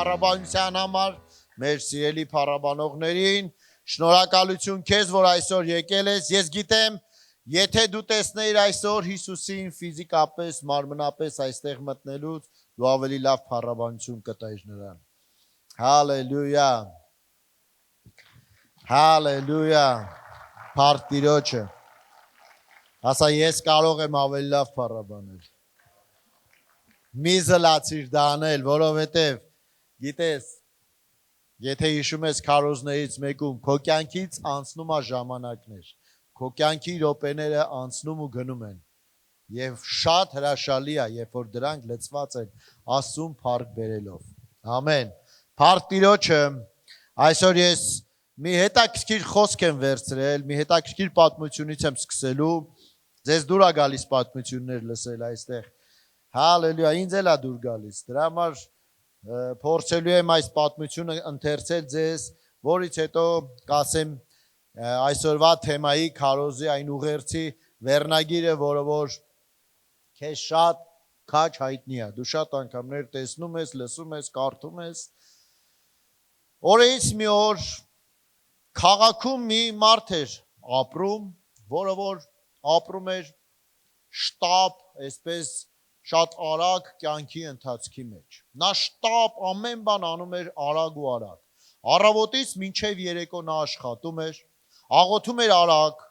փառաբանության համար, մեր սիրելի փառաբանողներին, շնորհակալություն քեզ, որ այսօր եկել ես։ Ես գիտեմ, եթե դու տեսնեիր այսօր Հիսուսին ֆիզիկապես, մարմնապես այստեղ մտնելուց, դու ավելի լավ փառաբանություն կտայիր նրան։ Հալելույա։ Հալելույա։ Փառք Տիրոջը։ Ասա ես կարող եմ ավելի լավ փառաբանել։ Մի զլացիր դա անել, որովհետև գիտես, եթե հիշում ես քարոզներից մեկում, քո կյանքից անցնում է ժամանակներ, քո կյանքի րոպեները անցնում ու գնում են, եւ շատ հրաշալի է, երբ որ դրանք լցված են Աստծուն փառք բերելով։ Ամեն։ Փառք Տիրոջը, այսօր ես մի հետաքրքիր խոսք եմ վերցրել, մի հետաքրքիր պատմությունից եմ սկսելու, ձեզ դուր է գալիս պատմություններ լսել այստեղ։ Հալելույա, ինձ էլ է դուր գալիս։ Դրա համար փորձելու եմ այս պատմությունը ընթերցել ձեզ, որից հետո կասեմ այսօրվա թեմայի քարոզի այն ուղերձի վերնագիրը, որը որ քեզ շատ քաչ հայտնի է։ Դու շատ անգամներ տեսնում ես, լսում ես, կարդում ես։ Օրից մի օր քաղաքում մի մարդ էր ապրում, որը որ ապրում էր շտապ, այսպես շատ արագ կյանքի ընթացքի մեջ։ Նա շտապ ամեն բան անում էր արագ ու արագ։ Առավոտից մինչև երեկո նա աշխատում էր, աղոթում էր արագ,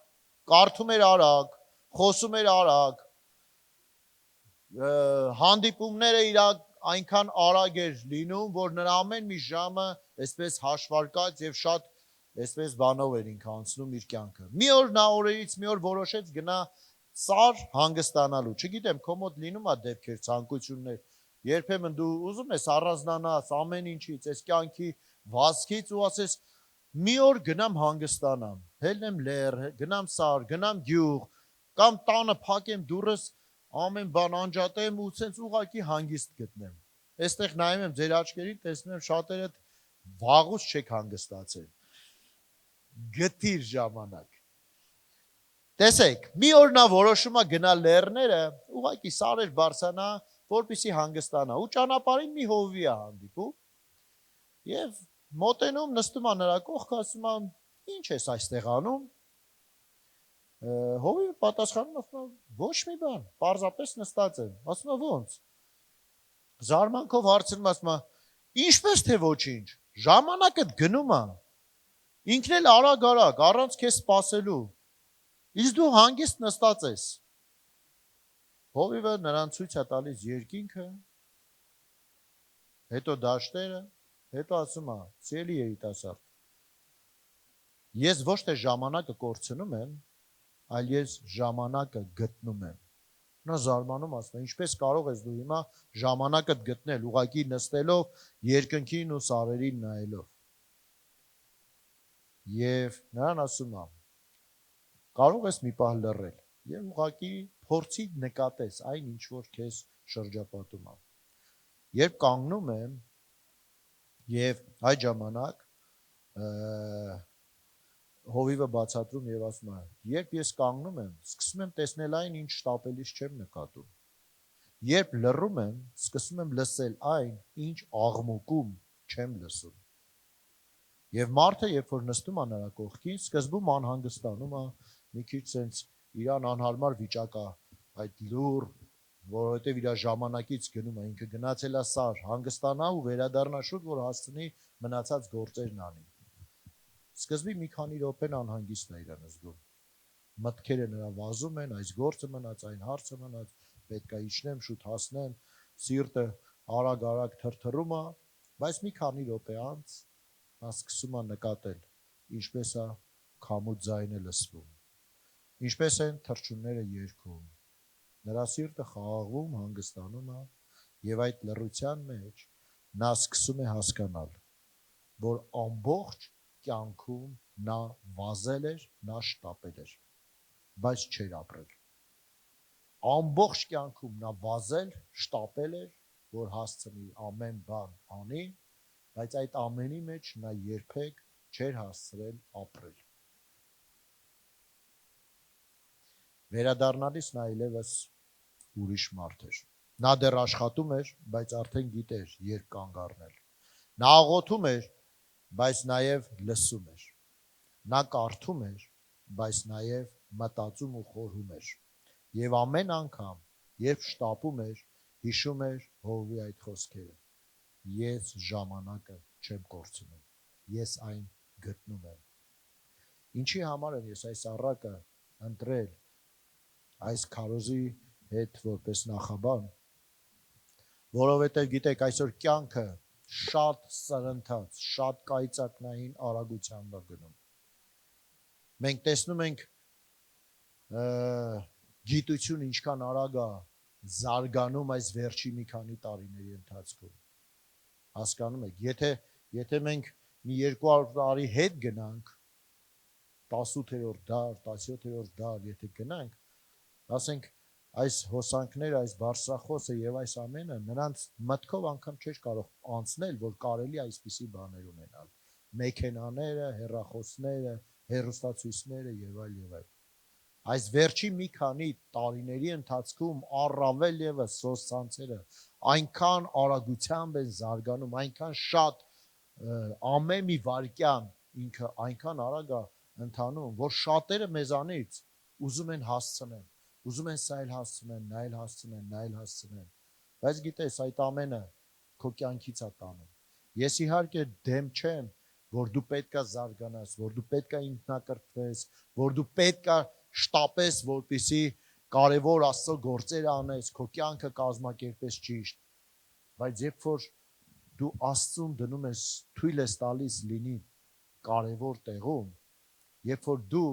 կարդում էր արագ, խոսում էր արագ, հանդիպումները իր այնքան արագ էր լինում, որ նրա ամեն մի ժամը այսպես հաշվարկած եւ շատ այսպես բանով էր ինքը անցնում իր կյանքը։ Մի օր նա օրերից մի օր որոշեց գնա Սար հանգստանալու, չգիտեմ, քո մոտ լինում է դեպքեր, ցանկություններ, երբեմն դու ուզում ես առանձնանաս ամեն ինչից, այս կյանքի վազքից ու ասես մի օր գնամ հանգստանամ, հելնեմ լեռ, գնամ Սար, գնամ գյուղ, կամ տանը փակեմ դուռս, ամեն բան անջատեմ ու ցենց ուղակի հանգիստ գտնեմ։ Այստեղ նայում եմ ձեր աչքերին, տեսնում եմ շատերը վաղուց չեք հանգստացել։ Գտիր ժամանակ։ Տեսեք, մի օր նա որոշում է գնալ լեռները, ուղղակի սարեր բարձրանա, որպեսզի հանգստանա, ու ճանապարհին մի հովվի է հանդիպում, եւ մոտենում նստում է նրա կողքը, ասում է, ինչ ես այստեղ անում։ Հովիվը պատասխանում, ասում է, ոչ մի բան, պարզապես նստած եմ, ասում է, ո՞նց։ Զարմանքով հարցնում, ասում է, ինչպես թե ոչինչ, ժամանակդ գնում է, ինքն էլ արագ, առանց քեզ սպասելու։ Իսկ դու հանգիստ նստած ես։ Հովիվը նրան ցույց է տալիս երկինքը, հետո դաշտերը, հետո ասում է, սիրելի երիտասարդ, ես ոչ թե ժամանակը կորցնում եմ, այլ ես ժամանակը գտնում եմ։ Նա զարմանում ասում է, ինչպես կարող ես դու հիմա ժամանակդ գտնել, ուղղակի նստելով, երկնքին ու սարերին նայելով։ Եվ նրան ասում է, կարող ես մի պահ լռել եւ ուղղակի փորձի նկատես այն ինչ որ քեզ շրջապատում է։ Երբ կանգնում եմ եւ այդ ժամանակ հովիվը բացատրում եւ ասում է, երբ ես կանգնում եմ, սկսում եմ տեսնել այն ինչ շտապելիս չեմ նկատում։ Երբ լռում եմ, սկսում եմ լսել այն ինչ աղմուկում չեմ լսում։ Եվ մարդը, երբ որ նստում է նրա կողքին, սկզբում անհանգստանում է, մի քիչ sense իրան անհարմար վիճակ է, այդ լուր, որովհետև իր ժամանակից գնում է, ինքը գնացել է Սար, հանգստանա ու վերադառնա շուտ, որ հասցնի մնացած գործերն անի։ Սկզբի մի քանի րոպեն անհանգիստ է իրան զգում։ Մտքերը նրա վազում են, այս գործը մնաց, այն հարցը մնաց, պետք է իջնեմ, շուտ հասնեմ, սիրտը արագ թրթռում է, բայց մի քանի րոպե անց նա սկսում է նկատել, ինչպես է քամու ձայնը լսվում, ինչպես են թռչունները երգում, նրա սիրտը խաղաղվում, հանգստանում է, եւ այդ լռության մեջ նա սկսում է հասկանալ, որ ամբողջ կյանքում նա վազել էր, նա շտապել էր, բայց չէր ապրել։ Ամբողջ կյանքում նա վազել, շտապել էր, որ հասցնի ամեն բան անի, բայց այդ ամենի մեջ նա երբեք չէր հասցրել ապրել։ Վերադառնալիս նա այլևս ուրիշ մարդ էր։ Նա դեռ աշխատում էր, բայց արդեն գիտեր, երբ կանգ առնել։ Նա աղոթում էր, բայց նաև լսում էր։ Նա կարդում էր, բայց նաև մտածում ու խորհում էր։ Եվ ամեն անգամ, երբ շտապում էր, հիշում էր Հովվի այդ խոսքերը. ես ժամանակը չեմ կորցնում, ես այն գտնում եմ։ Ինչի համար եմ ես այս առակը ընտրել այս քարոզի հետ որպես նախաբան, որովհետև գիտեք, այսօր կյանքը շատ սրընթաց, շատ կայծակնային արագությամբ է գնում։ Մենք տեսնում ենք գիտություն ինչքան արագ է զարգանում այս վերջի մի քանի տարիների ընթացքում։ Հասկանում եք, եթե մենք մի 200 տարի հետ գնանք, 18-րդ դար, 17-րդ դար, եթե գնանք, ասենք այս հոսանքները, այս բարձրախոսը եւ այս ամենը նրանց մտքով անգամ չէր կարող անցնել, որ կարելի այսպիսի բաներ ունենալ։ Մեքենաները, հեռախոսները, հեռուստացույցները եւ այլ եւ այլ։ Այս վերջի մի քանի տարիների ընթացքում առավել եւս սոցցանցերը այնքան արագությամբ են զարգանում, այնքան շատ ամեն մի վայրկյան ինքը այնքան արագ է ընթանում, որ շատերը մեզանից ուզում են հասցնեն, ուզում են սա էլ հասցնեն, նա էլ հասցնեն, նա էլ հասցնեն, բայց գիտես, այդ ամենը քո կյանքից է տանում։ Ես իհարկե դեմ չեմ, որ դու պետք է զարգանաս, որ դու պետք է ինքնակրթվես, որ դու պետք է շտապես, որպեսզի կարևոր Աստծո գործեր անես, քո կյանքը կազմակերպես ճիշտ, բայց երբ որ դու Աստծուն դնում ես, թույլ ես տալիս լինի կարևոր տեղում, երբ որ դու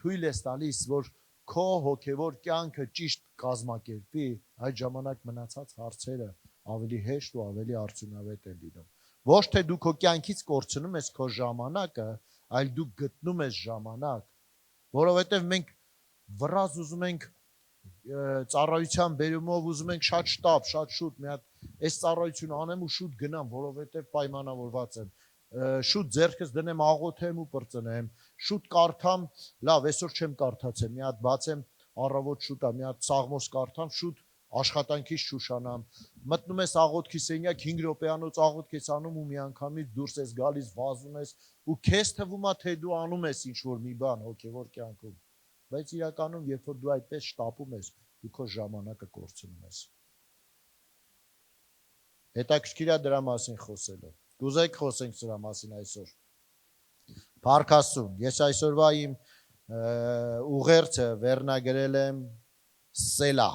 թույլ ես տալիս, որ քո հոգևոր կյանքը ճիշտ կազմակերպվի, այդ ժամանակ մնացած հարցերը ավելի հեշտ ու ավելի արդյունավետ են լինում։ Ոչ թե դու քո կյանքից կորցնում ես քո ժամանակը, այլ դու գտնում ես ժամանակ, որովհետև մենք վրազ ուզում ենք ծառայության բերումով ուզում ենք շատ շտապ, շատ շուտ մի հատ այս ծառայությունը անեմ ու շուտ գնամ, որովհետև պայմանավորված եմ, շուտ ձեռքս դնեմ աղոթեմ ու պրծնեմ, շուտ կարդամ, լավ, այսօր չեմ կարդացել, մի հատ բացեմ առավոտ շուտ, մի հատ Սաղմոս կարդամ, շուտ աշխատանքից շուշանամ, մտնում ես աղոթքի սենյակ 5 րոպեանոց աղոթք ես անում ու միանգամից դուրս ես գալիս, վազում ես ու քեզ թվում է թե դու անում ես ինչ-որ մի բան հոգևոր կյանքում, բայց իրականում երբ որ դու այդպես շտապում ես, դու քո ժամանակը կորցնում ես։ Հետաքրքիր է դրա մասին խոսելը։ Կուզեք խոսենք սրա մասին այսօր։ Փառք Աստծուն, ես այսօրվա իմ ուղերձը վերնագրել եմ Սելա։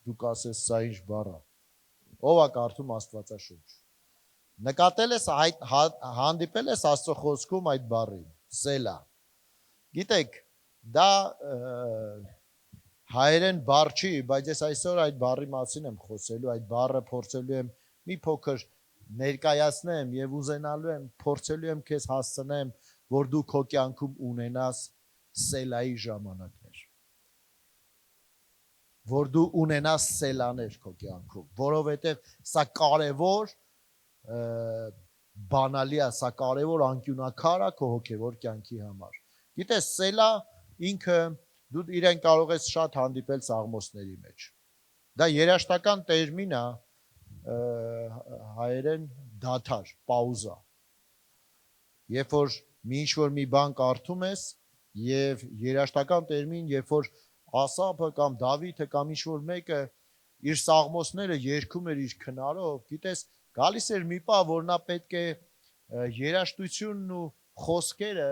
Դու կասես սա ինչ բառ է։ Ով է կարդում Աստվածաշունչ։ Նկատել ես հանդիպել ես Աստծո խոսքում այդ բառին, Սելա։ Գիտեք, դա հայերեն բառ չի, բայց ես այսօր այդ բառի մասին եմ խոսելու, այդ բառը փորձելու եմ մի փոքր ներկայացնեմ եւ ուզենալու եմ, փորձելու եմ քեզ հասցնեմ, որ դու քո կյանքում ունենաս Սելայի ժամանակներ, որ դու ունենաս Սելաներ քո կյանքում, որովհետեւ սա կարևոր բանալի է, սա կարևոր անկյունակար է քո հոգևոր կյանքի համար։ Գիտես, Սելա ինքը դու իրեն կարող ես շատ հանդիպել Սաղմոսների մեջ։ Դա երաշտական տերմին է, հայերեն դադար, պաուզա։ Երբ որ ինչ-որ մի բան կարդում ես եւ երաշտական տերմին, երբ որ Ասափը կամ Դավիթը կամ ինչ-որ մեկը իր Սաղմոսները երգում էր իր քնարով, գիտես, գալիս էր մի պահ, որ նա պետք է երաշտությունն ու խոսքերը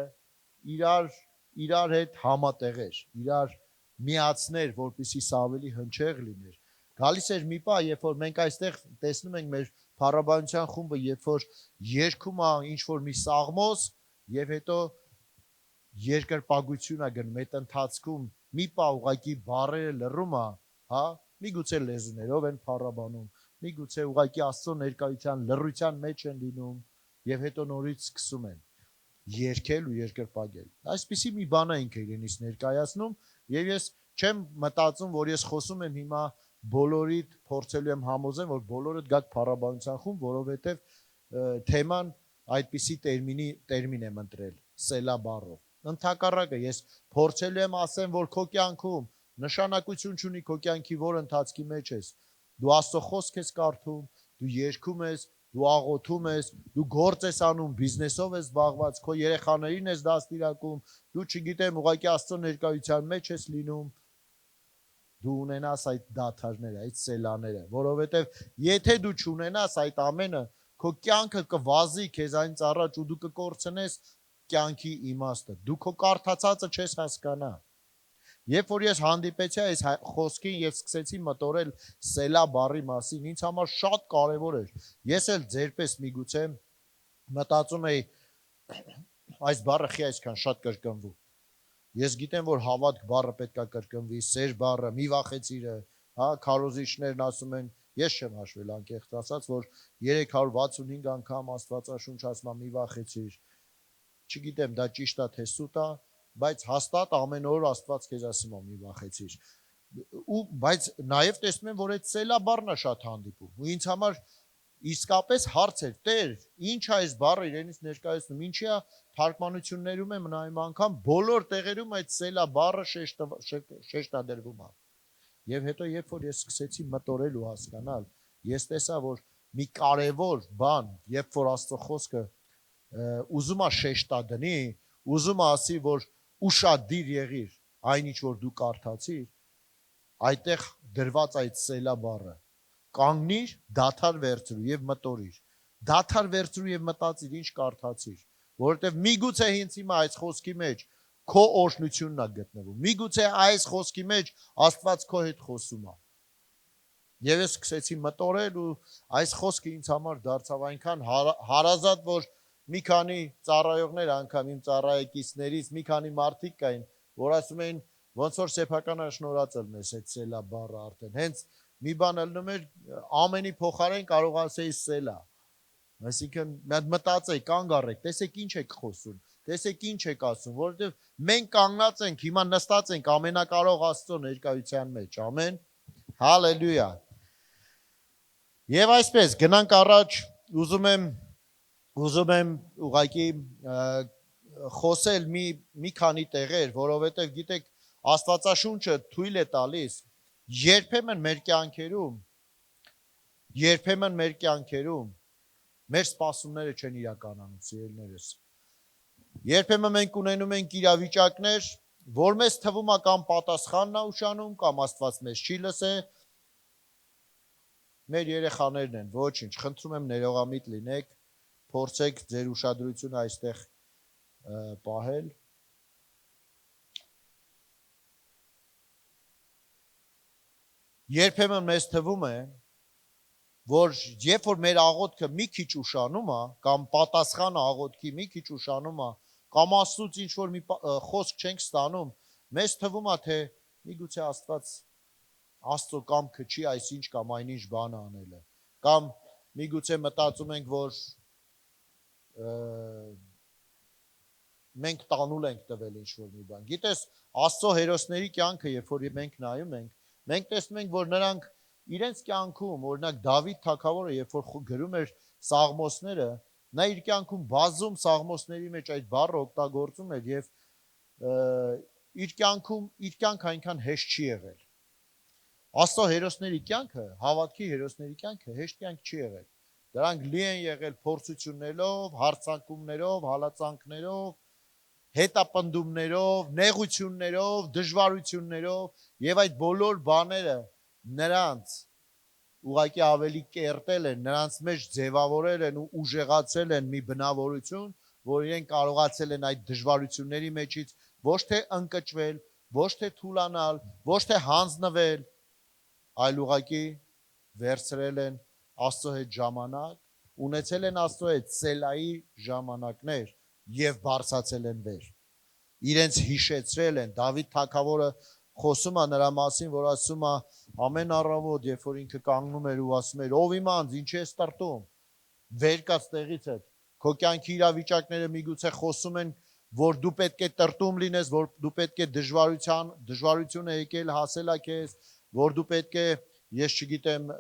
իրար հետ համատեղեր, իրար միացներ, որպեսզի սա ավելի հնչեղ լիներ։ Գալիս էր մի պահ, երբ որ մենք այստեղ տեսնում ենք մեր փառաբանության խումբը, երբ որ երգում է ինչ-որ մի Սաղմոս եւ հետո երկրպագություն է գնում, այդ ընթացքում մի պահ ուղղակի բառերը լռում է, հա, միգուցե լեզուներով են փառաբանում, միգուցե ուղղակի Աստծո ներկայության լռության մեջ են լինում եւ հետո նորից սկսում են երգել ու երկրպագել։ Այսպիսի մի բան է ինքը իրենից ներկայացնում եւ ես չեմ մտածում, որ ես խոսում եմ հիմա բոլորիդ փորձելու եմ համոզեմ, որ բոլորդ գաք փառաբանության խումբ, որովհետեւ թեման այդպիսի տերմին եմ ընտրել, Սելա բառով։ Ընդհակառակը ես փորձելու եմ ասեմ, որ քո կյանքում նշանակություն չունի քո կյանքի որ ընթացքի մեջ ես։ Դու Աստծո խոսք ես կարդում, դու երգում ես, դու աղոթում ես, դու գործ ես անում, բիզնեսով ես զբաղված, քո երեխաներին ես դաստիարակում, դու չգիտեմ, ուղղակի Աստծո ներկայության մեջ ես լինում, դու ունենաս այդ դադարները, այդ սելաները, որովհետև եթե դու չունենաս այդ ամենը, քո կյանքը կվազի քեզանից առաջ ու դու կկորցնես կյանքի իմաստը, դու քո կարդացածը չես հասկանա։ Երբ որ ես հանդիպեցի այս խոսքին եւ սկսեցի մտորել սելա բառի մասին, ինձ համար շատ կարեւոր էր։ Ես էլ ձերպես միգուցե մտածում էի այս բառը խի այսքան շատ կրկնվու։ Ես գիտեմ, որ հավատք բառը պետքա կրկնվի, սեր բառը, մի վախեցիրը, հա, քարոզիչներն ասում են, ես չեմ հաշվել անկեղծ ասած, որ 365 անգամ Աստվածաշունչ ասում է մի վախեցիր։ Չգիտեմ, դա ճիշտ է թե սուտ է, բայց հաստատ ամեն օր Աստված քեզ ասում է մի վախեցիր։ Բայց նաև տեսնում եմ, որ այդ սելա բառն է շատ հանդիպում։ Ու ինձ համար իսկապես հարց էր, Տեր, ինչ է այս բառը իրենից ներկայացնում, ինչի է թարգմանություններում եմ նայում անգամ բոլոր տեղերում այդ սելա բառը շեշտադրվում է։ Եվ հետո երբ որ ես սկսեցի մտորել ու հասկանալ, ես տեսա, որ մի կարևոր բան, երբ որ Աստծո խոսքը ուզում է շեշտադրի, ուզում է ասի, որ ուշադիր եղիր այն ինչ որ դու կարդացիր, այդտեղ դրված այդ սելա բառը կանգնիր, դադար վերցրու եւ մտորիր։ Դադար վերցրու եւ մտածիր, ինչ կարդացիր, որովհետեւ միգուցե հենց հիմա այս խոսքի մեջ քո օրհնությունն է գտնվում։ Միգուցե այս խոսքի մեջ Աստված քո հետ խոսում է։ Եվ ես սկսեցի մտորել ու այս խոսքը ինձ համար դարձավ այնքան հարազատ, որ մի քանի ծառայողներ անգամ իմ ծառայեկիցներից մի քանի մարդիկ կային, որ ասում էին, ոնց որ սեփական շնորհածել մեզ այդ սելա բառը արդեն։ Հենց մի բան ելնում էր, ամենի փոխարեն կարող ասեի սելա։ Այսինքն մտածեի, կանգ առեք, տեսեք ինչ եք խոսում, տեսեք ինչ եք ասում, որովհետև մենք կանգնած ենք, հիմա նստած ենք ամենակարող Աստծո ներկայության մեջ, ամեն, հալելույա։ Եվ այսպես, գնանք առաջ, ուզում եմ ուղղակի խոսել մի քանի տեղեր, որովհետև գիտեք, Աստվածաշունչը թույլ է տալիս երբեմն մեր կյանքերում մեր սպասումները չեն իրականանում, սիրելիներս։ Երբեմն մենք ունենում ենք իրավիճակներ, որ մեզ թվում է կամ պատասխանն է ուշանում, կամ Աստված մեզ չի լսե։ Մեր երեխաներն են, ոչինչ, խնդրում եմ ներողամիտ լինեք, փորձեք ձեր ուշադրությունը այստեղ պահել։ Երբեմն մեզ թվում է, որ երբ որ մեր աղոթքը մի քիչ ուշանում է, կամ պատասխանը աղոթքի մի քիչ ուշանում է, կամ Աստծուց ինչ որ մի խոսք չենք ստանում, մեզ թվում է, թե միգուցե Աստծո կամքը չի այսինչ կամ այնինչ բան անելը, կամ միգուցե մտածում ենք, որ մենք տանուլ ենք տվել ինչ որ մի բան։ Գիտես, Աստծո հերոսների կյանքը, երբ որ մենք նայում ենք, մենք տեսնում ենք, որ նրանք իրենց կյանքում, օրինակ Դավիթ թագավորը, երբ որ գրում էր Սաղմոսները, նա իր կյանքում բազում Սաղմոսների մեջ այդ բառը օգտագործում էր եւ իր կյանքը այնքան հեշտ չի եղել։ Աստծո հերոսների կյանքը, հավատքի հերոսների կյանքը հեշտ կյանք չի եղել։ Դրանք լի են եղել փորձություններով, հարցակումներով, հալածանքներով, հետապնդումներով, նեղություններով, դժվարություններով եւ այդ բոլոր բաները նրանց ուղղակի ավելի կերտել են, նրանց մեջ ձևավորել են ու ուժեղացել են մի բնավորություն, որ իրեն կարողացել են այդ դժվարությունների մեջից ոչ թե ընկճվել, ոչ թե թուլանալ, ոչ թե հանձնվել, այլ ուղղակի վերցրել են Աստծո հետ ժամանակ, ունեցել են Աստծո հետ սելայի ժամանակներ եւ բարձացել են վեր։ Իրենց հիշեցրել են, Դավիթ թագավորը խոսում է նրա մասին, որ ասում է ամեն առավոտ, երբ որ ինքը կանգնում էր ու ասում էր, ով իմ անձ, ինչ ես տրտում, վեր կաց տեղից հետ, քո կյանքի իրավիճակները միգուցե խոսում են, որ դու պետք է տրտում լինես, որ դու պետք է դժվարություն է եկել հասել է քեզ, որ դու պետք է, ես չգիտեմ,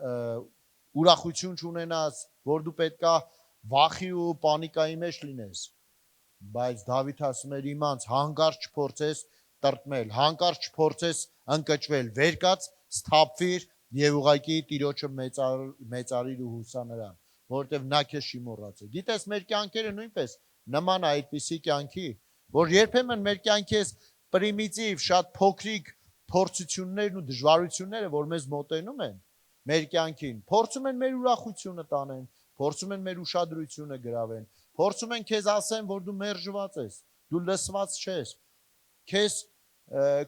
ուրախություն չունենաս, որ դու պետք է վախի ու պանիկայի մեջ լինես։ Բայց Դավիթ ասում էր իմ անձ, հանկարծ չփորձես տրտմել, հանկարծ չփորձես ընկճվել, վեր կաց, սթափվիր Եվ ուղղակի Տիրոջը մեծարիր ու հուսա նրան, որովհետև նա քեզ չի մոռացել։ Գիտես, մեր կյանքերը նույնպես նման է այդպիսի կյանքի, որ երբեմն մեր կյանքի այս պրիմիտիվ, շատ փոքրիկ փորձություններն ու դժվարությունները, որ մեզ մոտենում են մեր կյանքին, փորձում են մեր ուրախությունը տանեն, փորձում են մեր ուշադրությունը գրավեն, փորձում են քեզ ասեն, որ դու մերժված ես, դու լսված չես, քեզ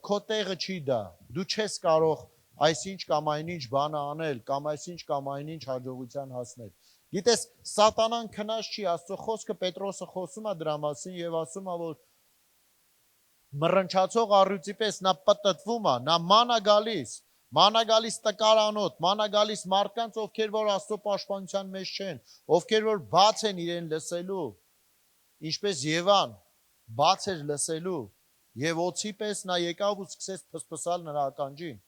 քո տեղը չի դա, դու չես կարող այսինչ կամ այնինչ բանը անել, կամ այսինչ կամ այնինչ հաջողության հասնել։ Գիտես, սատանան քնած չի, Աստծո խոսքը Պետրոսը խոսում է դրա մասին եւ ասում է, որ մռնչացող առյուծի պես նա պտտվում է, նա մանա գալիս տկարանոտ, մանա գալիս մարդկանց, ովքեր որ Աստծո պաշտպանության մեջ չեն, ովքեր որ բաց են իրեն լսելու, ինչպես Եվան բաց էր լսելու, եւ օծի պես նա եկավ ու սկսեց փսփսալ նրա ականջին։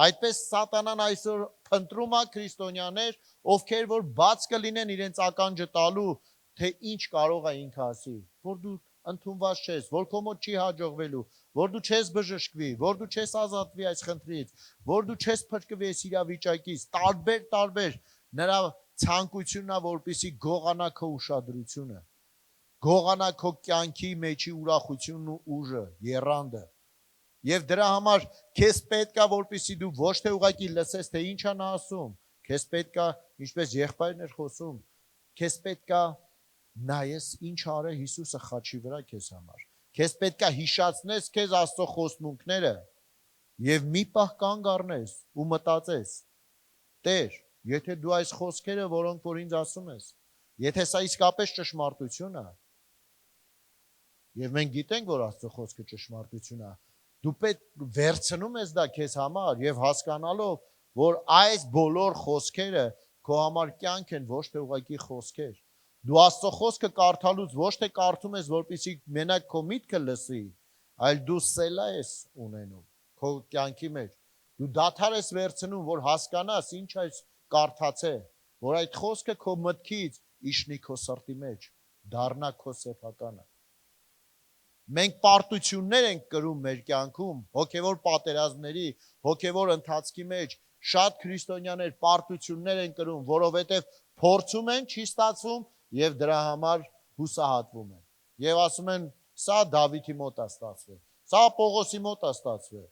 Այդպես սատանան այսօր փնտրում է քրիստոնյաներ, ովքեր որ բաց կլինեն իրենց ականջը տալու, թե ինչ կարող է ինքը ասի, որ դու ընդունված չես, որ քո մոտ չի հաջողվելու, որ դու չես բժշկվի, որ դու չես ազատվի այս խնդրից, որ դու չես փրկվի այս իրավիճակից, տարբեր նրա ցանկությունն է, որպեսզի գողանա քո ուշադրությունը, գողանա քո կյանքի մեջի ուրախությունն ու ուժը, եռանդը։ Եվ դրա համար քեզ պետք է, որպեսզի դու ոչ թե ուղղակի լսես, թե ինչ է նա ասում, քեզ պետք է, ինչպես եղբայրն էր խոսում, քեզ պետք է նայես ինչ արել Հիսուսը խաչի վրա քեզ համար։ Քեզ պետք է հիշացնես քեզ Աստծո խոստմունքները եւ մի պահ կանգ առնես ու մտածես. Տեր, եթե դու այս խոսքերը, որոնք որ ինձ ասում ես, եթե սա իսկապես ճշմարտություն է, եւ մենք գիտենք, որ Աստծո խոսքը ճշմարտություն է, դու պետք վերցնում ես դա քեզ համար եւ հասկանալով, որ այս բոլոր խոսքերը քո համար կյանք են, ոչ թե ուղղակի խոսքեր։ Դու Աստծո խոսքը կարդալուց ոչ թե կարդում ես, որպեսզի մենակ քո միտքը լսի, այլ դու սելա ես ունենում քո կյանքի մեջ։ Դու դադար ես վերցնում, որ հասկանաս ինչ այս կարդացե, որ այդ խոսքը քո մտքից իջնի քո սրտի մեջ, դառնա քո սեփականը։ Մենք պարտություններ ենք կրում մեր կյանքում, հոգևոր պատերազմների, հոգևոր ընթացքի մեջ, շատ քրիստոնյաներ պարտություններ են կրում, որովհետև փորձում են, չի ստացվում եւ դրա համար հուսահատվում են։ Եվ ասում են, սա Դավիթի մոտ է ստացվել, սա Պողոսի մոտ է ստացվել։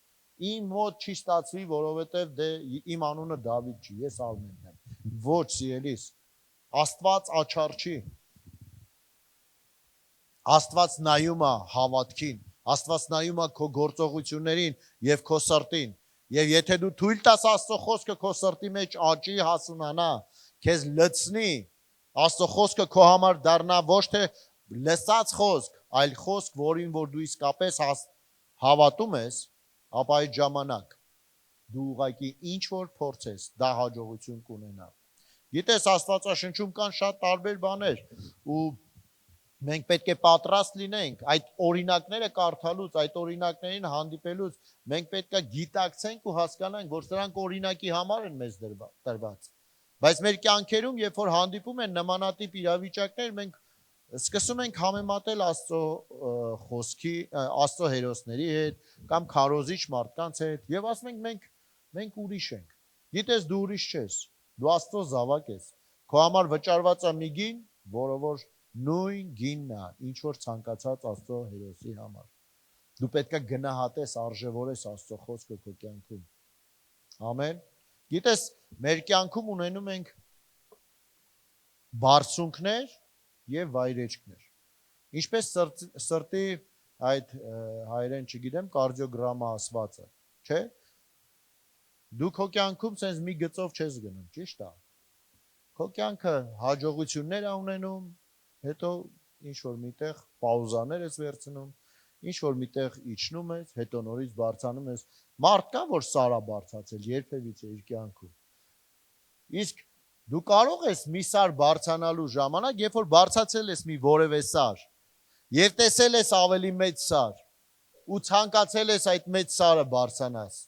Իմ մոտ չի ստացվի, որովհետև դե իմ անունը Դավիթ չի, ես Արմենն եմ։ Ոչ, սիրելիս, Աստված աչառ չի։ Աստված նայում է հավատքին, Աստված նայում է քո գործողություններին եւ քո սրտին։ Եվ եթե դու թույլ տաս Աստծո խոսքը քո սրտի մեջ աճի, հասունանա, քեզ լցնի, Աստծո խոսքը քո համար դառնա ոչ թե լսած խոսք, այլ խոսք, որին որ դու իսկապես հավատում ես, ապա այդ ժամանակ դու ուղղակի ինչ որ փորձես, դա հաջողություն կունենա։ Գիտես, Աստվածաշնչում կան շատ տարբեր բաներ ու մենք պետք է պատրաստ լինենք այդ օրինակները կարդալուց, այդ օրինակներին հանդիպելուց, մենք պետք է գիտակցենք ու հասկանանք, որ սրանք օրինակի համար են մեզ տրված։ Բայց մեր կյանքերում, երբ որ հանդիպում են նմանատիպ իրավիճակներ, մենք սկսում ենք համեմատել Աստծո խոսքի, Աստծո հերոսների հետ կամ քարոզիչ մարդկանց հետ եւ ասում ենք մենք ուրիշ ենք։ Գիտես, դու ուրիշ չես, դու Աստծո զավակ ես։ Քո համար վճարված է մի գին, որը որ նույն գինն է, ինչ որ ցանկացած Աստծո հերոսի համար։ Դու պետք է գնահատես, արժևորես Աստծո խոսքը քո կյանքում։ Ամեն։ Գիտես, մեր կյանքում ունենում ենք բարձունքներ եւ վայրեջքներ։ Ինչպես սրտի այդ հայերեն չգիտեմ, կարդիոգրամը ասվածը, չէ՞։ Դու քո կյանքում sense մի գծով չես գնում, ճիշտ է։ Քո կյանքը հաջողություններ է ունենում, հետո ինչ որ միտեղ պաուզաներ ես վերցնում, ինչ որ միտեղ իջնում ես, հետո նորից բարձանում ես։ Մարդ կա, որ սարա բարձացել երբևիցե իր կյանքում։ Իսկ դու կարող ես մի սար բարձանալու ժամանակ, երբ որ բարձացել ես մի որևէ սար, եւ տեսել ես ավելի մեծ սար, ու ցանկացել ես այդ մեծ սարը բարձանաս,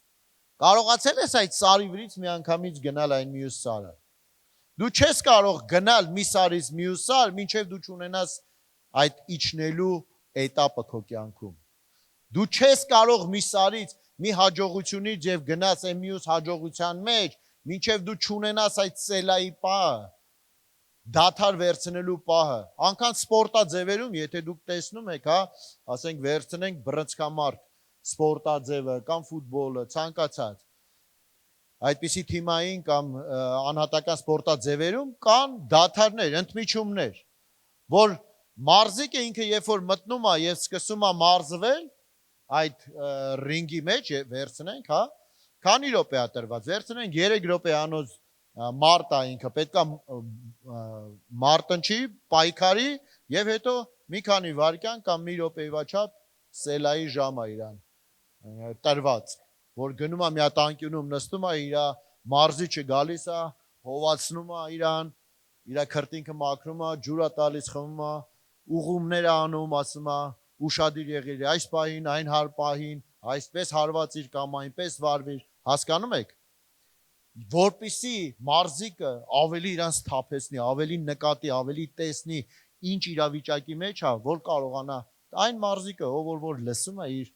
կարողացել ես այդ սարի վրից միանգամից գնալ այն մյուս սարը։ Դու չես կարող գնալ մի սարից մյուս սար, մինչև դու չունենաս այդ իջնելու էտապը քո կյանքում։ Դու չես կարող մի սարից մի հաջողությունից եւ գնաս այն մյուս հաջողության մեջ, մինչև դու չունենաս այդ սելայի պահը, դաթար վերցնելու պահը, անգամ սպորտաձևերում, եթե դուք տեսնում եք, հա, ասենք վերցնենք բռնցքամարկ սպորտաձևը կամ ֆուտբոլը, ցանկացած, այդպիսի թիմային կամ անհատական սպորտաձևերում կան դաթարներ, ընդմիջումներ, որ մարզիկը ինքը երբ որ մտնում է եւ սկսում է մարզվել այդ ռինգի մեջ վերցնենք, հա, քանի րոպե է տրված, վերցնենք 3 րոպե անոց մարտ է ինքը, պետքա մարտնչի, պայքարի եւ հետո մի քանի վայրկյան կամ մի րոպեվա չափ սելայի ժամ է իրան տրված, որ գնում է մի հատ անկյունում նստում է, իր մարզիչը գալիս է, հովացնում է իրան, իր քրտինքը մաքրում է, ջուր է տալիս, խմում է, ուղումներ է անում, ասում է, ուշադիր եղիր, այս պահին, այն հար պահին, այսպես հարվածիր կամ այնպես վարվիր, հասկանում եք, որպիսի մարզիկը ավելի իրան սթափեցնի, ավելի նկատի, ավելի տեսնի, ինչ իրավիճակի մեջ է, որ կարողանա, այն մարզիկը, ով որ լսում է իր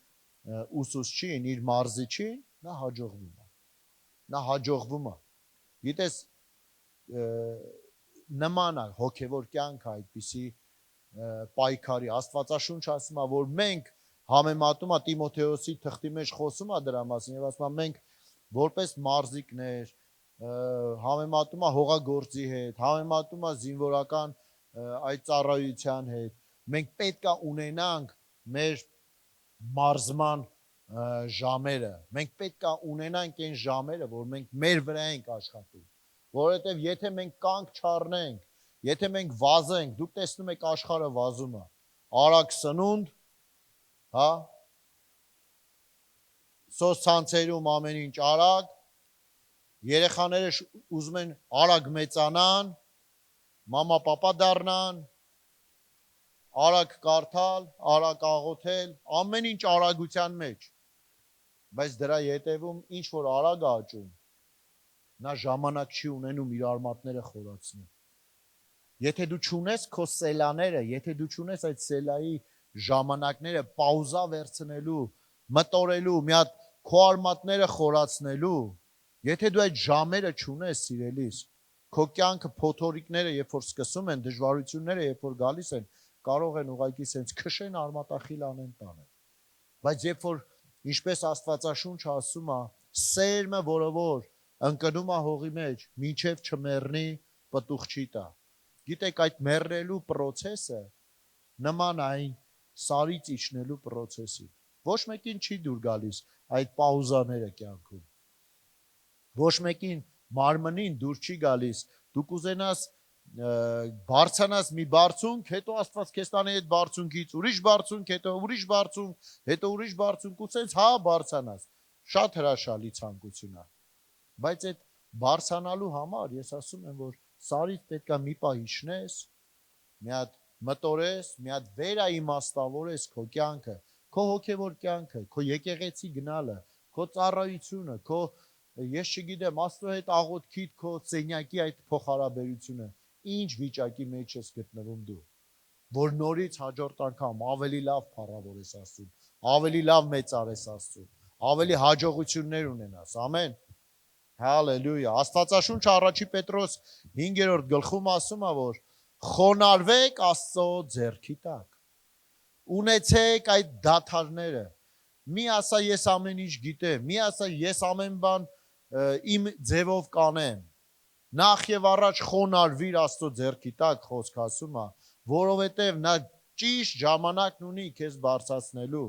ուսուցչին, իր մարզիչին, նա հաջողվում է, գիտես, նման է հոգևոր կյանքը այդպիսի պայքարի, Աստվածաշունչ ասում է, որ մենք համեմատում է Տիմոթեոսի թղթի մեջ խոսում է դրա մասին եւ ասում է մենք որպես մարզիկներ համեմատում է հողագործի հետ, համեմատում է զինվորական այդ ծառայության հետ, մենք պետք է ունենանք մեր մարզման ժամերը, մենք պետք է ունենանք այն ժամերը, որ մենք մեր վրա ենք աշխատում, որովհետեւ եթե մենք կանգ չառնենք, եթե մենք վազենք, դուք տեսնում եք աշխարհը վազում է, արագ սնունդ, հա, սոցցանցերում ամեն ինչ արագ, երեխաները ուզում են արագ մեծանան, մամա պապա դառնան, արագ կարդալ, արագ աղոթել, ամեն ինչ արագության մեջ, բայց դրա ետևում ինչ որ արագ է աճում, նա ժամանակ չի ունենում իր արմատները խորացնի։ Եթե դու չունես քո սելաները, եթե դու չունես այդ սելայի ժամանակները պաուզա վերցնելու, մտորելու, մի հատ քո արմատները խորացնելու, եթե դու այդ ժամերը չունես, սիրելիս, քո կյանքը փոթորիկները, երբ որ սկսում են, դժվարությունները, երբ որ գալիս են, կարող են ուղղակի սենց քշեն արմատախիլ անեն տանեն։ Բայց երբ որ ինչպես Աստվածաշունչը ասում է, սերմը, որը որ ընկնում է հողի մեջ, մինչև չմեռնի, պտուղ չի տա։ Գիտեք, այդ մեռնելու պրոցեսը նման այն սարից իջնելու պրոցեսի։ Ոչ մեկին չի դուր գալիս այդ պաուզաները կյանքում։ Ոչ մեկին մարմնին դուր չի գալիս։ Դու կուզենաս բարձանաս մի բարձունք, հետո Աստված քեզ տանի այդ բարձունքից ուրիշ բարձունք, հետո ուրիշ բարձունք, հետո ուրիշ բարձունք, ու ցենց հա բարձանաս։ Շատ հրաշալի ցանկություն է։ Բայց այդ բարձանալու համար ես ասում եմ, որ սարից պետքա մի պահ իջնես, մի հատ մտորես, մի հատ վերաիմաստավորես քո կյանքը, քո հոգևոր կյանքը, քո եկեղեցի գնալը, քո ծառայությունը, քո ես չգիտեմ, Աստծո հետ աղոթքիդ, քո սենյակի այդ փոխհարաբերությունը, ինչ վիճակի մեջ ես գտնվում դու, որ նորից հաջորդ անգամ ավելի լավ փառավորես Աստծուն, ավելի լավ մեծարես Աստծուն, ավելի հաջողություններ ունենաս, ամեն։ Հալելույա, Աստվածաշունչը առաջի Պետրոս 5-րդ գլխում ասում է, որ խոնարհվեք Աստծո ձեռքի տակ, ունեցեք այդ դաթարները, մի ասա ես ամեն ինչ գիտեմ, մի ասա ես ամեն բան իմ ձևով կանեմ, նախ եւ առաջ խոնարհվիր Աստծո ձեռքի տակ, խոսք ասում է, որովհետեւ նա ճիշտ ժամանակն ունի քեզ բարձրացնելու,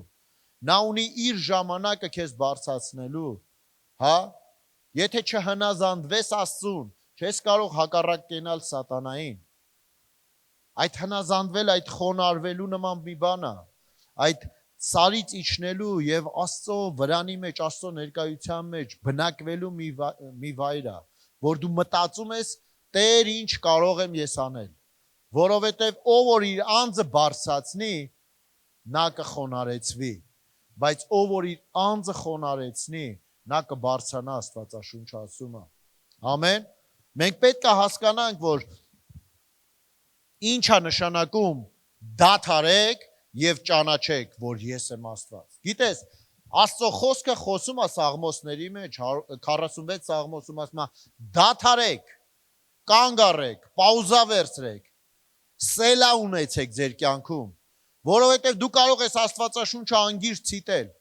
նա ունի իր ժամանակը քեզ բարձրացնելու, հա։ Եթե չհնազանդվես Աստծուն, չես կարող հակառակ կենալ սատանային։ Այդ հնազանդվել, այդ խոնարհվելու նման մի բան է, այդ սարից իջնելու եւ Աստծո վրանի մեջ, Աստծո ներկայության մեջ բնակվելու մի վայր է, որ դու մտածում ես, Տեր, ինչ կարող եմ ես անել, որովհետեւ ով որ իր անձը բարձրացնի, նա կխոնարհեցվի, բայց ով որ իր անձը խոնարհեցնի, նա կբարձրանա, Աստվածաշունչը ասում է։ Ամեն։ Մենք պետք է հասկանանք, որ ինչ է նշանակում դադարեք եւ ճանաչեք, որ ես եմ Աստված։ Գիտես, Աստծո խոսքը խոսում է Սաղմոսների մեջ, 46 Սաղմոսում ասում է դադարեք, կանգ առեք, պաուզա վերցրեք, սելա ունեցեք ձեր կյանքում, որովհետև դու կարող ես Աստվածաշունչը անգիր ցիտել,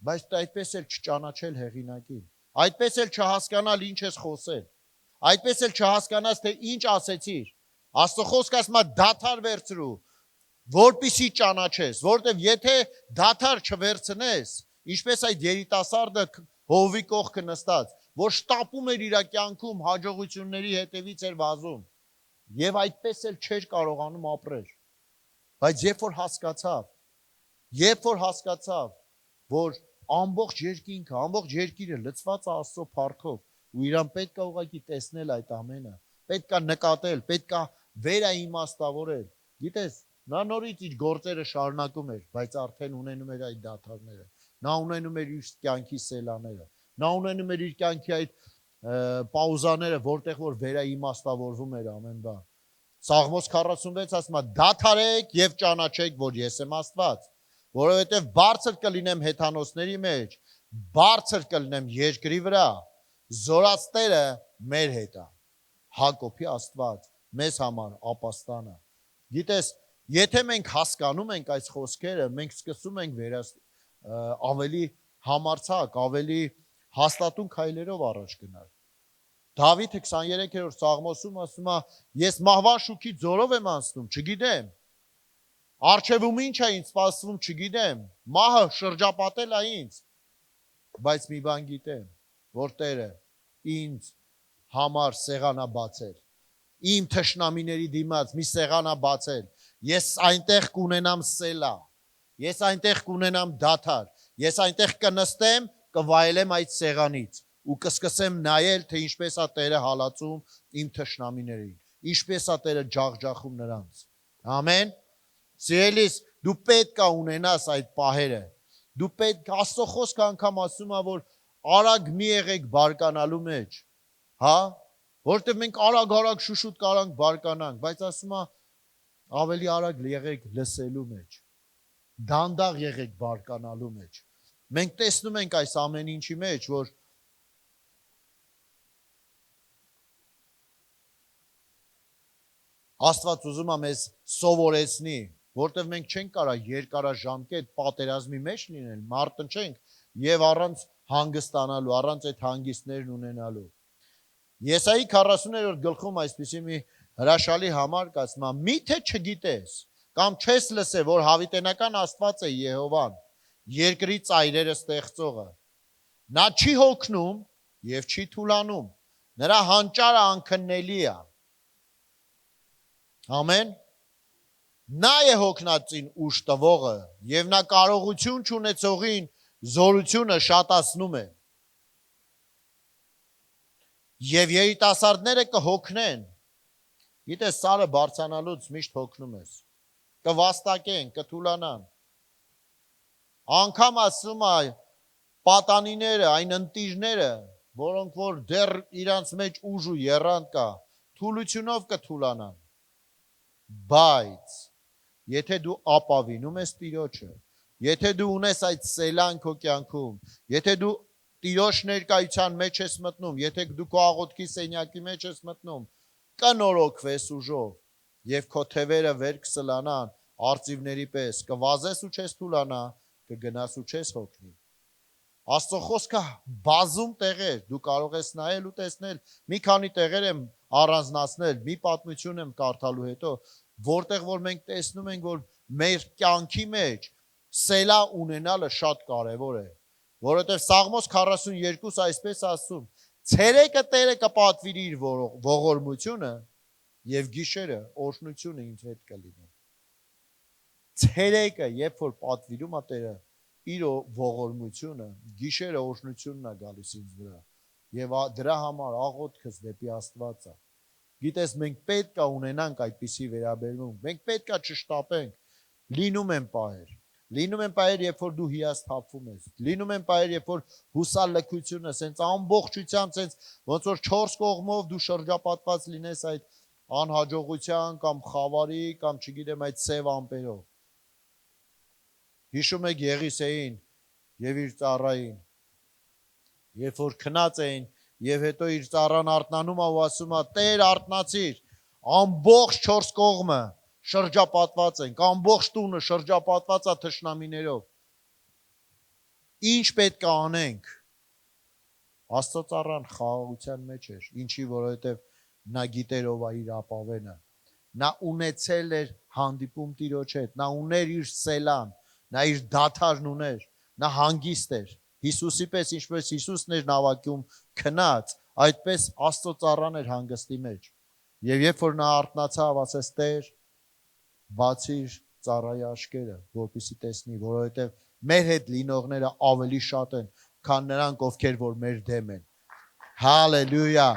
բայց դու այդպես էլ չճանաչել հեղինակին, այդպես էլ չհասկանալ ինչ ես խոսել, այդպես էլ չհասկանաս թե ինչ ասեցիր, Աստծո խոսքը ասում է դադար վերցրու, որպիսի ճանաչես, որովհետև եթե դադար չվերցնես, ինչպես այդ երիտասարդը հովի կողքը նստած, որ շտապում էր իր կյանքում հաջողությունների հետևից էր վազում, եւ այդպես էլ չէր կարողանում ապրել, բայց երբ որ հասկացավ, որ ամբողջ երկինքը, ամբողջ երկիրը լցված է Աստծո փառքով, ու իրան պետք է ուղղակի տեսնել այդ ամենը, պետք է նկատել, պետք է վերաիմաստավորել, գիտես, նա նորից իր գործերը շարունակում էր, բայց արդեն ունենում էր այդ դադարները, նա ունենում էր իր կյանքի սելաները, նա ունենում էր իր կյանքի այդ պաուզաները, որտեղ որ վերաիմաստավորվում էր ամեն բան։ Սաղմոս 46 ասում է դադարեք եւ ճանաչեք, որ ես եմ Աստված, որովհետեւ բարձր կլինեմ հեթանոսների մեջ, բարձր կլինեմ երկրի վրա, զորացները մեր հետ է, Հակոբի Աստված, մեզ համար ապաստանը։ Գիտես, եթե մենք հասկանում ենք այս խոսքերը, մենք սկսում ենք ավելի համարձակ, ավելի հաստատուն քայլերով առաջ գնալ։ Դավիթը 23-րդ Սաղմոսում ասում է, ես մահվան շուքի ձորով եմ անցնում, չգիտեմ, առջևում ինչ է ինձ սպասվում, չգիտեմ, մահը շրջապատել է ինձ, բայց մի բան գիտեմ, որ Տերը ինձ համար սեղան է բացել, իմ թշնամիների դիմաց մի սեղան է բացել, ես այնտեղ կունենամ սելա, ես այնտեղ կունենամ դադար, ես այնտեղ կնստեմ, կվայելեմ այդ սեղանից ու կսկսեմ նայել, թե ինչպես է Տերը հալածում իմ թշնամիներին, ինչպես է Տերը ջախջախում նրանց։ Ամեն։ Սիրելիս, դու պետք է ունենաս այդ պահերը։ Դու պետք Աստծո խոսքը անգամ ասում է, որ արագ մի եղեք բարկանալու մեջ, հա, որովհետև մենք արագ շուշուտ կարանք բարկանանք, բայց ասում է ավելի արագ եղեք լսելու մեջ, դանդաղ եղեք բարկանալու մեջ։ Մենք տեսնում ենք այս ամեն ինչի մեջ, որ Աստված ուզում է մեզ սովորեցնի, որտեղ մենք չենք կարող երկարաժամկետ պատերազմի մեջ լինել, մարտնչենք եւ առանց հանգստանալու, առանց այդ հանգիստներն ունենալու։ Եսայի 40-րդ գլխում այսպիսի մի հրաշալի համար կա, ասում է. «Միթե չգիտես կամ չես լսել, որ հավիտենական Աստված է Եհովան, երկրի ծայրերը ստեղծողը։ Նա չի հոգնում եւ չի թուլանում, նրա հանճարը անքննելի է»։ Ամեն։ Նա է հոգնածին ուժ տվողը եւ նա կարողություն չունեցողին զորությունը շատացնում է։ Եվ երիտասարդները կհոգնեն։ Գիտես, սարը բարձանալուց միշտ հոգնում ես։ Կվաստակեն, կթուլանան։ Անկամ ասում է պատանիները, այն ընտիրները, որոնք որ դեռ իրանց մեջ ուժ ու եռանդ կա, թուլությունով կթուլանան։ Բայց եթե դու ապավինում ես Տիրոջը, եթե դու ունես այդ սելան քո կյանքում, եթե դու Տիրոջ ներկայության մեջ ես մտնում, եթե դու քո աղոթքի սենյակի մեջ ես մտնում, կնորոգվես ուժով եւ քո թևերը վեր կսլանան արծիվների պես, կվազես ու չես թուլանա, կգնաս ու չես հոգնի։ Աստծո խոսքը բազում տեղեր, դու կարող ես նայել ու տեսնել, մի քանի տեղեր եմ առանձնացնել, մի պատմություն եմ կարդալու հետո, որտեղ որ մենք տեսնում ենք, որ մեր կյանքի մեջ սելա ունենալը շատ կարևոր է, որովհետև Սաղմոս 42 այսպես ասում. ցերեկը Տերը կպատվիրի իր ողորմությունը եւ գիշերը օրհնությունը ինձ հետ կլինի։ Ցերեկը, երբ որ պատվիրում է Տերը իր ողորմությունը, գիշերը օրհնությունն է գալիս ինձ վրա եւ դրա համար աղոթքս դեպի Աստված է։ Գիտես, մենք պետք է ունենանք այդպիսի վերաբերմունք, մենք պետք է չշտապենք, լինում են պահեր, երբ որ դու հիասթափվում ես, լինում են պահեր, երբ որ հուսալքությունը, սենց ամբողջությամբ, սենց ոնց որ 4 կողմով դու շրջապատված լինես այդ անհաջողության կամ խավարի կամ չգիտեմ այդ սև ամպերով։ Հիշում եք Եղիսեին, եւ իր ծառային։ Երբ որ քնած էին եւ հետո իր ծառան արթնանում ու ասում է. «Տեր, արթնացիր»։ Ամբողջ 4 կողմը շրջապատված են, ամբողջ տունը շրջապատված է թշնամիներով։ Ինչ պետք է անենք։ Աստծո ծառան խաղաղության մեջ էր, ինչի որովհետև նա գիտեր ով է իր ապավենը։ Նա ունեցել էր հանդիպում Տիրոջ հետ, նա ուներ իր սելան, նա իր դադարն ուներ, նա հանգիստ էր։ Հիսուսի պես, ինչպես Հիսուսն էր նավակում քնած, այդպես Աստծո ծառան էր հանգստի մեջ։ Եվ երբ որ նա արթնացավ, ասեց. «Տեր, բացիր ծառայի աչքերը, որպեսզի տեսնի, որովհետև մեր հետ լինողները ավելի շատ են, քան նրանք, ովքեր որ մեր դեմ են»։ Հալելույա։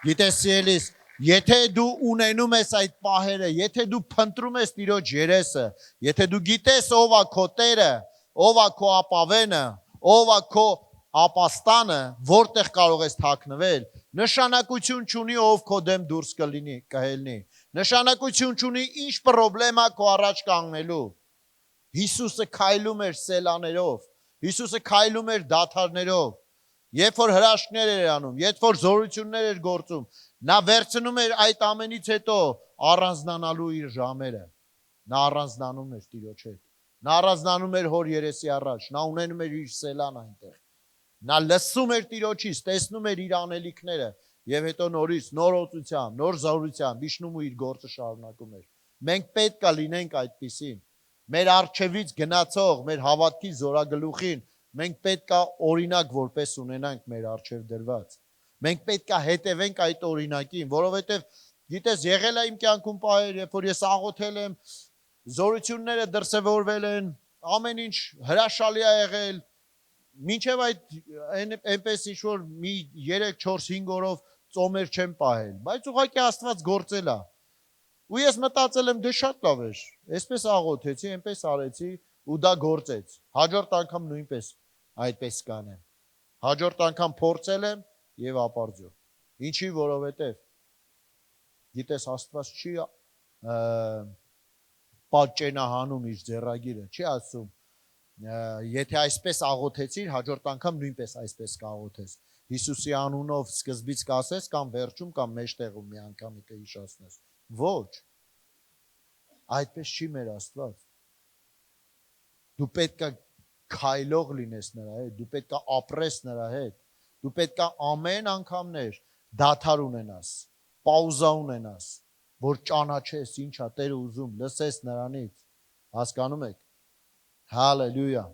Գիտես, սիրելիս, եթե դու ունենում ես այդ պահերը, եթե դու փնտրում ես Տիրոջ երեսը, եթե դու գիտես ով է քո Տերը, ով է քո ապավենը, ով է քո ապաստանը, որտեղ կարող ես թաքնվել, նշանակություն չունի ով քո դեմ դուրս կհելնի, նշանակություն չունի ինչ պրոբլեմա քո առաջ կանգնելու։ Հիսուսը քայլում էր սելաներով, Հիսուսը քայլում էր դադարներով, երբ որ հրաշքներ էր անում, երբ որ զորություններ էր գործում, նա վերցնում էր այդ ամենից հետո առանձնանալու իր ժամերը, նա առանձնանում էր Տիրոջ հետ, նա առանձնանում էր հոր երեսի առաջ, նա ունենում էր իր սելան այնտեղ, նա լսում էր Տիրոջից, տեսնում էր իր անելիքները եւ հետո նորից նոր օծությամբ, նոր զորությամբ իջնում ու իր գործը շարունակում էր։ Մենք պետք է լինենք այդպիսին։ Մեր արջևից գնացող, մեր հավատքի զորագլուխին մենք պետք է օրինակ որպես ունենանք մեր արջև դրված։ Մենք պետք է հետևենք այդ օրինակին, որովհետև գիտես, եղել է իմ կյանքում պահեր, երբ որ ես աղոթել եմ, զորությունները դրսևորվել են, ամեն ինչ հրաշալի է եղել, մինչև այդ այնպես ինչ որ մի 3-4-5 օրով ծոմեր չեմ պահել, բայց ուղղակի Աստված գործել է։ Ու ես մտածել եմ, դե շատ լավ էր, այսպես աղոթեցի, այնպես արեցի ու դա գործեց։ Հաջորդ անգամ նույնպես այդպես կանեմ։ Հաջորդ անգամ փորձել եմ եւ ապարդյո։ Ինչի, որովհետեւ գիտես, Աստված չի պատճենահանում իր ձեռագիրը, չի ասում, եթե այսպես աղոթեցիր, հաջորդ անգամ նույնպես այսպես կաղոթես։ Հիսուսի անունով սկզբից կասես կամ վերջում կամ մեջտեղում մի անգամ կհիշացնես։ Ոչ, այդպես չի մեր Աստված։ Դու պետք է քայլող լինես նրա հետ, դու պետք է ապրես նրա հետ, դու պետք է ամեն անգամներ դադար ունենաս, պաուզա ունենաս, որ ճանաչես ինչա Տերը ուզում, լսես նրանից, հասկանում եք։ Հալելույա։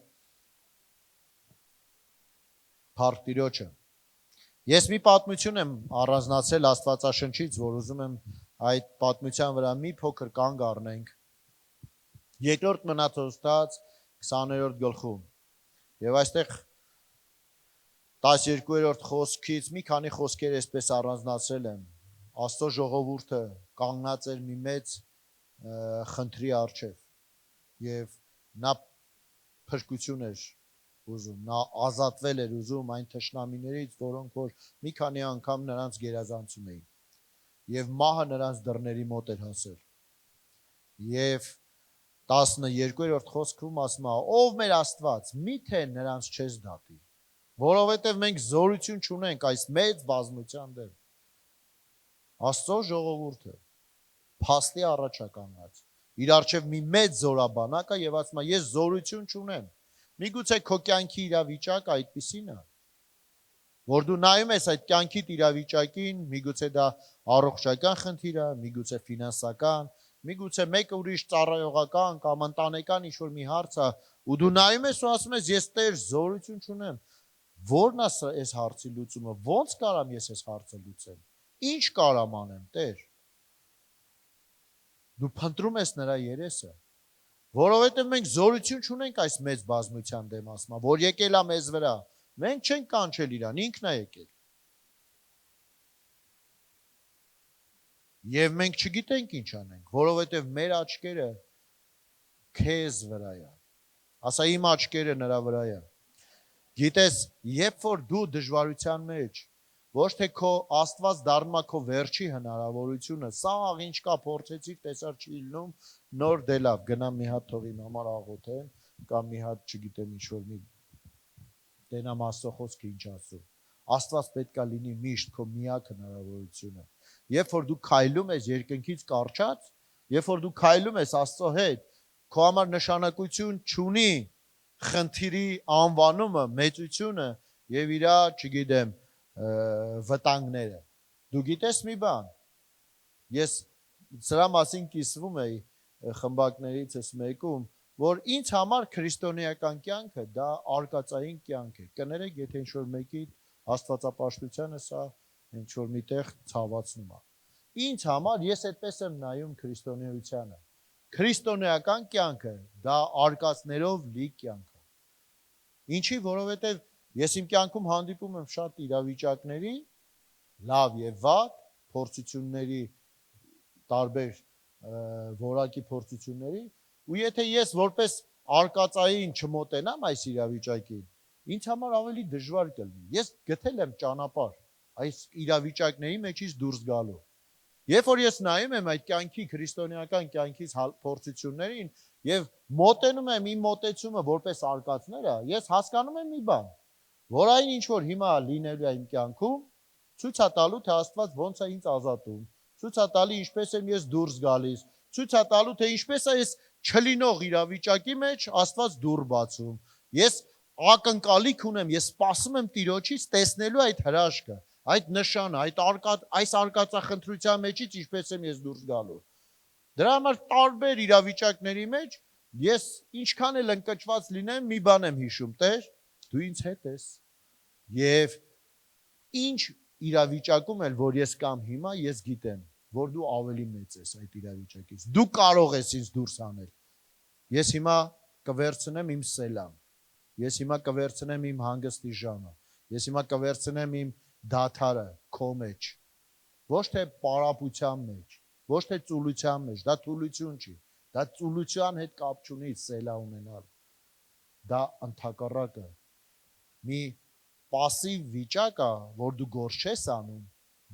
Փառք Տիրոջը։ Ես մի պատմություն եմ առանձնացրել Աստվածաշնչից, որ ուզում եմ այդ պատմության վրա մի փոքր կանգ առնենք։ Երկրորդ Մնացորդաց 20-րդ գլխում։ Եվ այստեղ 12-րդ խոսքից մի քանի խոսքեր այսպես առանձնացրել եմ։ Աստծո ժողովուրդը կանգնած էր մի մեծ խնդրի առջև եւ նա փրկություն էր ուզում, նա ազատվել էր ուզում այն թշնամիներից, որոնք որ մի քանի անգամ նրանց գերազանցում էին։ Եվ մահը նրանց դռների մոտ էր հասել։ Եվ 12-րդ խոսքում ասում է. ով մեր Աստված, միթե նրանց չես դատի, որովհետև մենք զորություն չունենք այս մեծ բազմության դեմ։ Աստծո ժողովուրդը փաստի առաջ է կանգնած։ Իր առջև մի մեծ զորաբանակ է եւ ասում է. ես զորություն չունեմ։ Միգուցե քո կյանքի իրավիճակը այդպիսին է, որ դու նայում ես այդ կյանքի իրավիճակին, միգուցե դա առողջական խնդիր է, միգուցե ֆինանսական, միգուցե մեկ ուրիշ ծառայողական կամ ընտանեկան ինչ-որ մի հարց է, ու դու նայում ես ու ասում ես, ես Տեր զորություն չունեմ, ո՞րն է այս հարցի լուծումը, ո՞նց կարամ ես այս հարցը լուծեմ, ինչ կարամ անեմ, Տեր։ Դու փնտրում ես նրա երեսը, որովհետև մենք զորություն չունենք այս մեծ բազմության դեմ, ասում է, որ եկել է մեզ վրա, մենք չենք կանչել իրան, ինքն է եկել։ Եվ մենք չգիտենք ինչ անենք, որովհետև մեր աչքերը քեզ վրա է։ Ասա իմ աչքերը նրա վրա է։ Գիտես, երբ որ դու դժվարության մեջ, ոչ թե քո Աստված դառնում է քո վերջի հնարավորությունը, սաղ ինչ կա փորձեցիր, տեսար չի լինում, նոր դե լավ, գնամ մի հատ թող իմ համար աղոթեմ, կամ մի հատ չգիտեմ ինչ որ մի Տենամ Աստծո խոսքը ինչ ասում։ Աստված պետքա լինի միշտ քո միակ հնարավորությունը։ Երբ որ դու քայլում ես երկնքից կառչած, երբ որ դու քայլում ես Աստծո հետ, քո համար նշանակություն չունի խնդիրի անվանումը, մեծությունը եւ իրա, չգիտեմ, վտանգները։ Դու գիտես մի բան։ Ես սրա մասին կիսվում էի խմբակներիցս մեկում, որ ինձ համար քրիստոնեական կյանքը դա արկածային կյանք է։ Կներեք, եթե ինչ-որ մեկի աստվածապաշտությանը սա ինչ-որ միտեղ ցավացնում է։ Ինձ համար ես այդպես եմ նայում քրիստոնեությանը։ Քրիստոնեական կյանքը դա արկածներով լի կյանք է։ Ինչի, որովհետև ես իմ կյանքում հանդիպում եմ շատ իրավիճակների, լավ եւ վատ, փորձությունների տարբեր որակի փորձությունների, ու եթե ես որպես արկածային չմոտենամ այս իրավիճակին, ինձ համար ավելի դժվար կլինի։ Ես գտել եմ ճանապարհ այս իրավիճակների մեջից դուրս գալու։ Երբ որ ես նայում եմ այդ կյանքի քրիստոնեական կյանքից փորձություններին եւ մոտենում եմ իմ մոտեցումը որպես արկածները, ես հասկանում եմ մի բան, որ այն ինչ որ հիմա լինելու է իմ կյանքում, ցույց է տալու թե Աստված ոնց է ինձ ազատում, ցույց է տալի ինչպես եմ ես դուրս գալիս, ցույց է տալու թե ինչպես է ես չլինող իրավիճակի մեջ Աստված դուռ բացում։ Ես ակնկալիք ունեմ, ես սպասում եմ Տիրոջից տեսնելու այդ հրաշքը, այդ նշանը, այս արկածախնդրության մեջից ինչպես եմ ես դուրս գալու։ Դրա համար տարբեր իրավիճակների մեջ ես ինչքան էլ ընկճված լինեմ, մի բան եմ հիշում, Տեր, դու ինձ հետ ես։ Եվ ինչ իրավիճակում էլ որ ես կամ հիմա, ես գիտեմ, որ դու ավելի մեծ ես այդ իրավիճակից։ Դու կարող ես ինձ դուրս անել։ Ես հիմա կվերցնեմ իմ սելան։ Ես հիմա կվերցնեմ իմ հանգստի ժամը։ Ես հիմա կվերցնեմ իմ դաթարը քո մեջ։ Ոչ թե պարապության մեջ, ոչ թե ծուլության մեջ, դա ծուլություն չի։ Դա ծուլության հետ կապ չունի սելա ունենալ։ Դա ընդհակառակը մի пассив վիճակ է, որ դու գործ չես անում,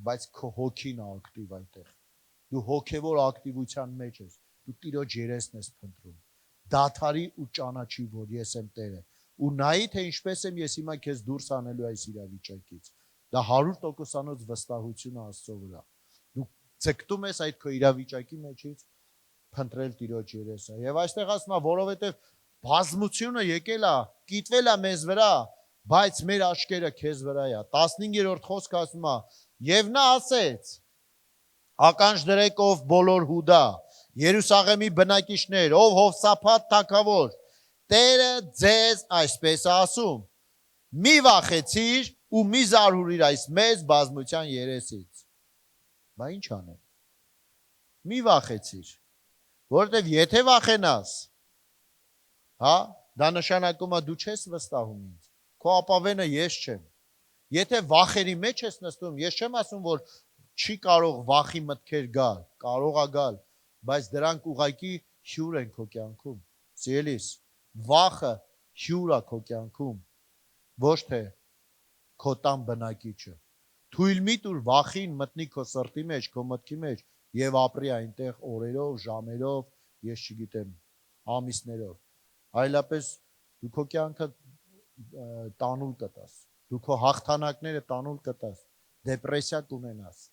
բայց քո հոգին է ակտիվ այդտեղ։ Դու հոգևոր ակտիվության մեջ ես, դու Տիրոջ երեսն ես փնտրում։ Դաթարի ու ճանաչի, որ ես եմ Տերը։ Ու նայի թե ինչպես եմ ես հիմա քեզ դուրս անելու այս իրավիճակից։ Դա 100%-անոց վստահություն է Աստծո վրա։ Դու ցկտում ես այդ քո իրավիճակի մեջից փնտրել Տիրոջ երեսը։ Եվ այստեղ ասում է, որովհետև բազմությունը եկել է, կիտվել է մեզ վրա, բայց մեր աչքերը քեզ վրա է։ 15-րդ խոսքը ասում է. Եվ նա ասեց. ականջ դրեք ով բոլոր Հուդա, Երուսաղեմի բնակիչներ, ով Հովսափաթ թագավոր, Տերը ձեզ այսպես է ասում. մի վախեցիր ու մի զարհուրիր այս մեծ բազմության երեսից։ Բա ինչ անեմ։ Մի վախեցիր, որովհետև եթե վախենաս, հա, դա նշանակում է դու չես վստահում ինձ։ Քո ապավենը ես չեմ։ Եթե վախերի մեջ ես նստում, ես չեմ ասում, որ չի կարող վախի մտքեր գալ, կարող է գալ, բայց դրանք ուղղակի հյուր են քո կյանքում։ Սիրելիս, վախը հյուր է քո կյանքում, ոչ թե քո տան բնակիչը։ Թույլ մի տուր վախին մտնի քո սրտի մեջ, քո մտքի մեջ եւ ապրի այնտեղ օրերով, ժամերով, ես չգիտեմ, ամիսներով։ Այլապես դու քո կյանքը տանուլ կտաս, դու քո հաղթանակները տանուլ կտաս, դեպրեսիա կունենաս։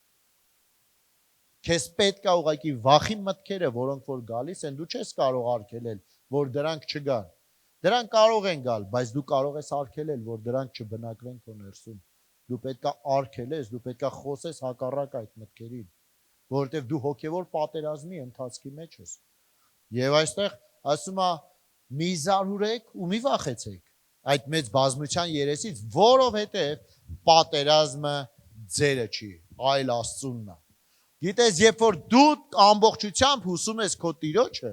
Քեզ պետք է ուղղակի վախի մտքերը, որոնք որ գալիս են, դու չես կարող արգելել, որ դրանք չգան։ Դրանք կարող են գալ, բայց դու կարող ես արգելել, որ դրանք չբնակվեն քո ներսում։ Դու պետք է արգելես, դու պետք է խոսես հակառակ այդ մտքերին, որովհետև դու հոգևոր պատերազմի ընթացքի մեջ ես։ Եվ այստեղ ասում է. մի զարհուրեք ու մի վախեցեք այդ մեծ բազմության երեսից, որովհետև պատերազմը ձերը չի, այլ Աստծունն է։ Գիտես, երբ որ դու ամբողջությամբ հուսում ես քո Տիրոջը,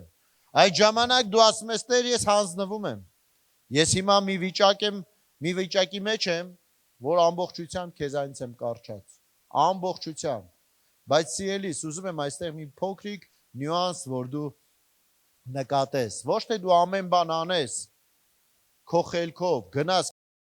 այդ ժամանակ դու ասում ես, Տեր, ես հանձնվում եմ։ Ես հիմա մի վիճակի մեջ եմ, որ ամբողջությամբ քեզանից եմ կառչած, ամբողջությամբ։ Բայց սիրելիս, ուզում եմ այստեղ մի փոքրիկ նյուանս, որ դու նկատես։ Ոչ թե դու ամեն բան անես քո խելքով, գնաս